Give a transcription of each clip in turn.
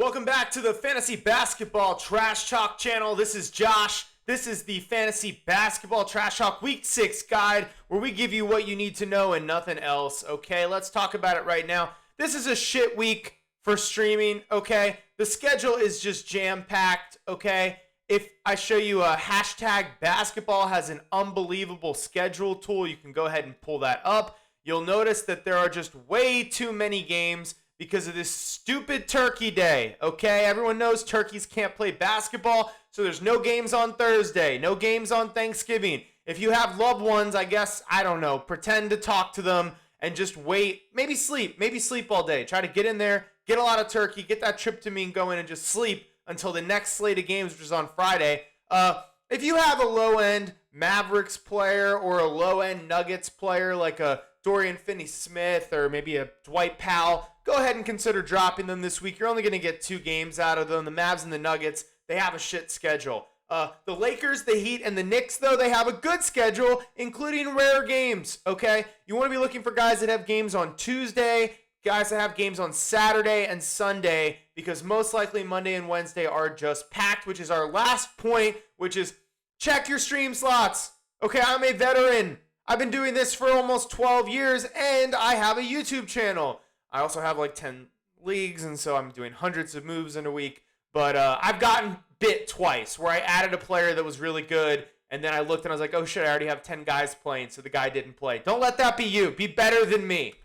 Welcome back to the Fantasy Basketball Trash Talk channel. This is Josh. This is the Fantasy Basketball Trash Talk Week 6 guide where we give you what you need to know and nothing else. Okay, let's talk about it right now. This is a shit week for streaming, okay? The schedule is just jam-packed, okay? If I show you a hashtag basketball has an unbelievable schedule tool, you can go ahead and pull that up. You'll notice that there are just way too many games because of this stupid turkey day, okay? Everyone knows turkeys can't play basketball, so there's no games on Thursday, no games on Thanksgiving. If you have loved ones, I guess, I don't know, pretend to talk to them and just wait. Maybe sleep all day. Try to get in there, get a lot of turkey, get that tryptamine going, and just sleep until the next slate of games, which is on Friday. If you have a low-end Mavericks player or a low-end Nuggets player like a Dorian Finney-Smith or maybe a Dwight Powell, go ahead and consider dropping them this week. You're only going to get 2 games out of them. The Mavs and the Nuggets, they have a shit schedule. The Lakers, the Heat, and the Knicks, though, they have a good schedule, including rare games, okay? You want to be looking for guys that have games on Tuesday, guys that have games on Saturday and Sunday, because most likely Monday and Wednesday are just packed, which is our last point, which is check your stream slots. Okay, I'm a veteran. I've been doing this for almost 12 years, and I have a YouTube channel. I also have like 10 leagues, and so I'm doing hundreds of moves in a week. But I've gotten bit twice where I added a player that was really good, and then I looked and I was like, oh shit, I already have 10 guys playing, so the guy didn't play. Don't let that be you. Be better than me.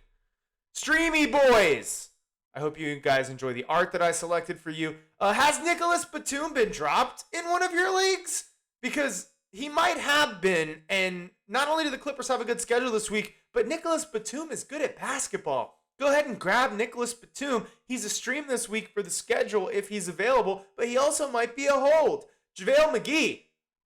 Streamy boys. I hope you guys enjoy the art that I selected for you. Has Nicholas Batum been dropped in one of your leagues? Because he might have been, and not only do the Clippers have a good schedule this week, but Nicholas Batum is good at basketball. Go ahead and grab Nicholas Batum. He's a stream this week for the schedule if he's available, but he also might be a hold. JaVale McGee,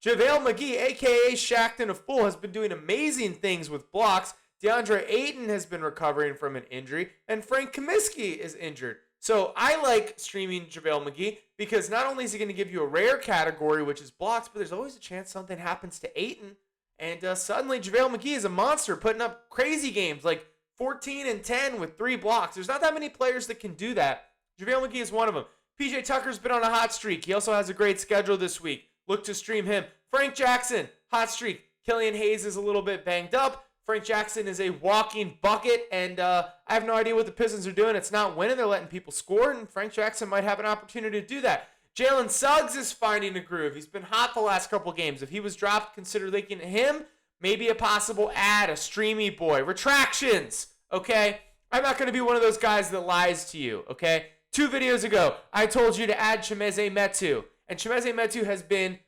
a.k.a. Shaqtin' a Fool, has been doing amazing things with blocks. DeAndre Ayton has been recovering from an injury, and Frank Kaminsky is injured. So I like streaming JaVale McGee because not only is he going to give you a rare category, which is blocks, but there's always a chance something happens to Ayton, and suddenly JaVale McGee is a monster putting up crazy games like 14 and 10 with 3 blocks. There's not that many players that can do that. JaVale McGee is one of them. PJ Tucker's been on a hot streak. He also has a great schedule this week. Look to stream him. Frank Jackson, hot streak. Killian Hayes is a little bit banged up. Frank Jackson is a walking bucket, and I have no idea what the Pistons are doing. It's not winning. They're letting people score, and Frank Jackson might have an opportunity to do that. Jalen Suggs is finding a groove. He's been hot the last couple games. If he was dropped, consider linking him. Maybe a possible add, a streamy boy. Retractions, okay? I'm not going to be one of those guys that lies to you, okay? 2 videos ago, I told you to add Chimezie Metu, and Chimezie Metu has been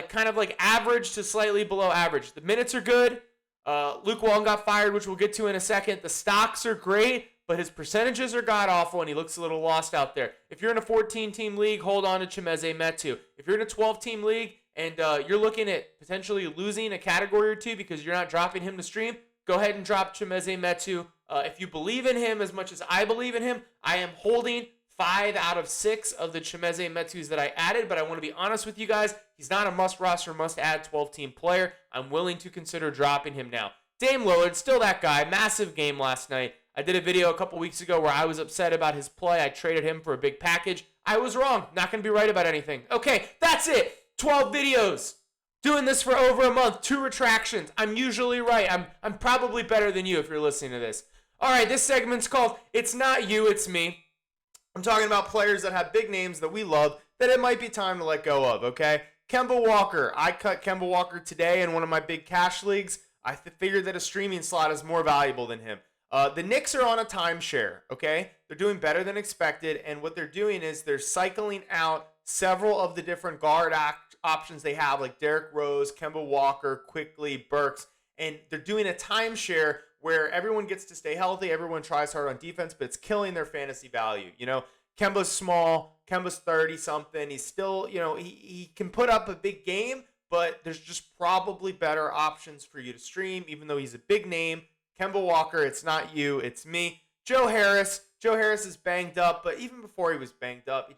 kind of average to slightly below average. The minutes are good. Luke Walton got fired, which we'll get to in a second. The stocks are great, but his percentages are god-awful, and he looks a little lost out there. If you're in a 14-team league, hold on to Chimezie Metu. If you're in a 12-team league and you're looking at potentially losing a category or 2 because you're not dropping him to stream, go ahead and drop Chimezie Metu. If you believe in him as much as I believe in him, I am holding 5 out of 6 of the Chimezie Metus that I added, but I want to be honest with you guys. He's not a must-roster, must-add 12-team player. I'm willing to consider dropping him now. Dame Lillard, still that guy. Massive game last night. I did a video a couple weeks ago where I was upset about his play. I traded him for a big package. I was wrong. Not going to be right about anything. Okay, that's it. 12 videos. Doing this for over a month. 2 retractions. I'm usually right. I'm probably better than you if you're listening to this. All right, this segment's called It's Not You, It's Me. I'm talking about players that have big names that we love that it might be time to let go of, okay? Kemba Walker. I cut Kemba Walker today in one of my big cash leagues. I figured that a streaming slot is more valuable than him. The Knicks are on a timeshare, okay? They're doing better than expected, and what they're doing is they're cycling out several of the different guard options they have, like Derrick Rose, Kemba Walker, Quickly, Burks, and they're doing a timeshare where everyone gets to stay healthy, everyone tries hard on defense, but it's killing their fantasy value. You know, Kemba's small, Kemba's 30-something. He's still, he can put up a big game, but there's just probably better options for you to stream, even though he's a big name. Kemba Walker, it's not you, it's me. Joe Harris is banged up, but even before he was banged up,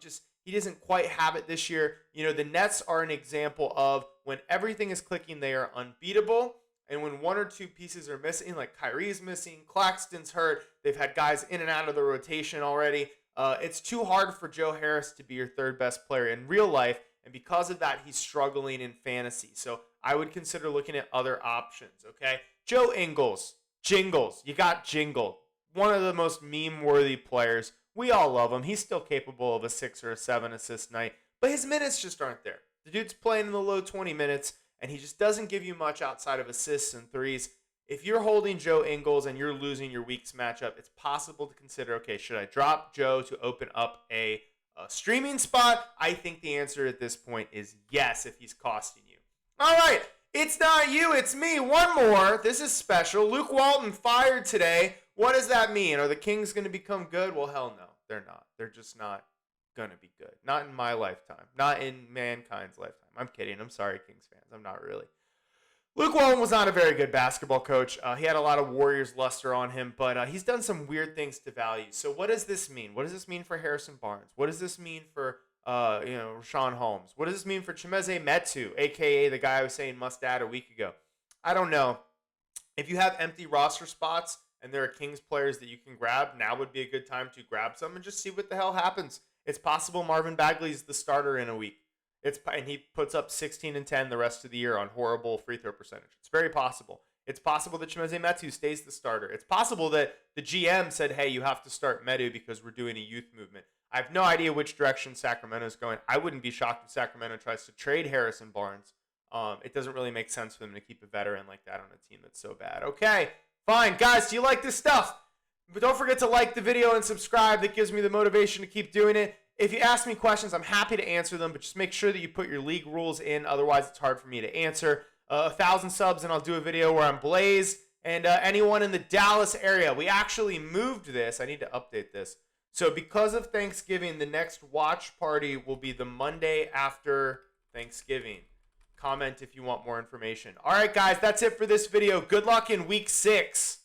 he doesn't quite have it this year. You know, the Nets are an example of when everything is clicking, they are unbeatable. And when 1 or 2 pieces are missing, like Kyrie's missing, Claxton's hurt, they've had guys in and out of the rotation already. It's too hard for Joe Harris to be your third best player in real life, and because of that, he's struggling in fantasy. So I would consider looking at other options, okay? Joe Ingles, Jingles. You got Jingle. One of the most meme-worthy players. We all love him. He's still capable of a 6 or a 7 assist night, but his minutes just aren't there. The dude's playing in the low 20 minutes, and he just doesn't give you much outside of assists and threes. If you're holding Joe Ingles and you're losing your week's matchup, it's possible to consider, okay, should I drop Joe to open up a streaming spot? I think the answer at this point is yes, if he's costing you. All right, it's not you, it's me. One more. This is special. Luke Walton fired today. What does that mean? Are the Kings going to become good? Well, hell no, they're not. They're just not going to be good. Not in my lifetime. Not in mankind's lifetime. I'm kidding. I'm sorry, Kings fans. I'm not really. Luke Walton was not a very good basketball coach. He had a lot of Warriors luster on him, but he's done some weird things to value. So what does this mean? What does this mean for Harrison Barnes? What does this mean for Rashawn Holmes? What does this mean for Chimezie Metu, a.k.a. the guy I was saying must add a week ago? I don't know. If you have empty roster spots and there are Kings players that you can grab, now would be a good time to grab some and just see what the hell happens. It's possible Marvin Bagley's the starter in a week. And he puts up 16 and 10 the rest of the year on horrible free throw percentage. It's very possible. It's possible that Chimezie Metu stays the starter. It's possible that the GM said, hey, you have to start Metu because we're doing a youth movement. I have no idea which direction Sacramento's going. I wouldn't be shocked if Sacramento tries to trade Harrison Barnes. It doesn't really make sense for them to keep a veteran like that on a team that's so bad. Okay, fine. Guys, do you like this stuff? But don't forget to like the video and subscribe. That gives me the motivation to keep doing it. If you ask me questions, I'm happy to answer them, but just make sure that you put your league rules in. Otherwise, it's hard for me to answer. 1,000 subs, and I'll do a video where I'm Blaze. And anyone in the Dallas area, we actually moved this. I need to update this. So because of Thanksgiving, the next watch party will be the Monday after Thanksgiving. Comment if you want more information. All right, guys, that's it for this video. Good luck in week 6.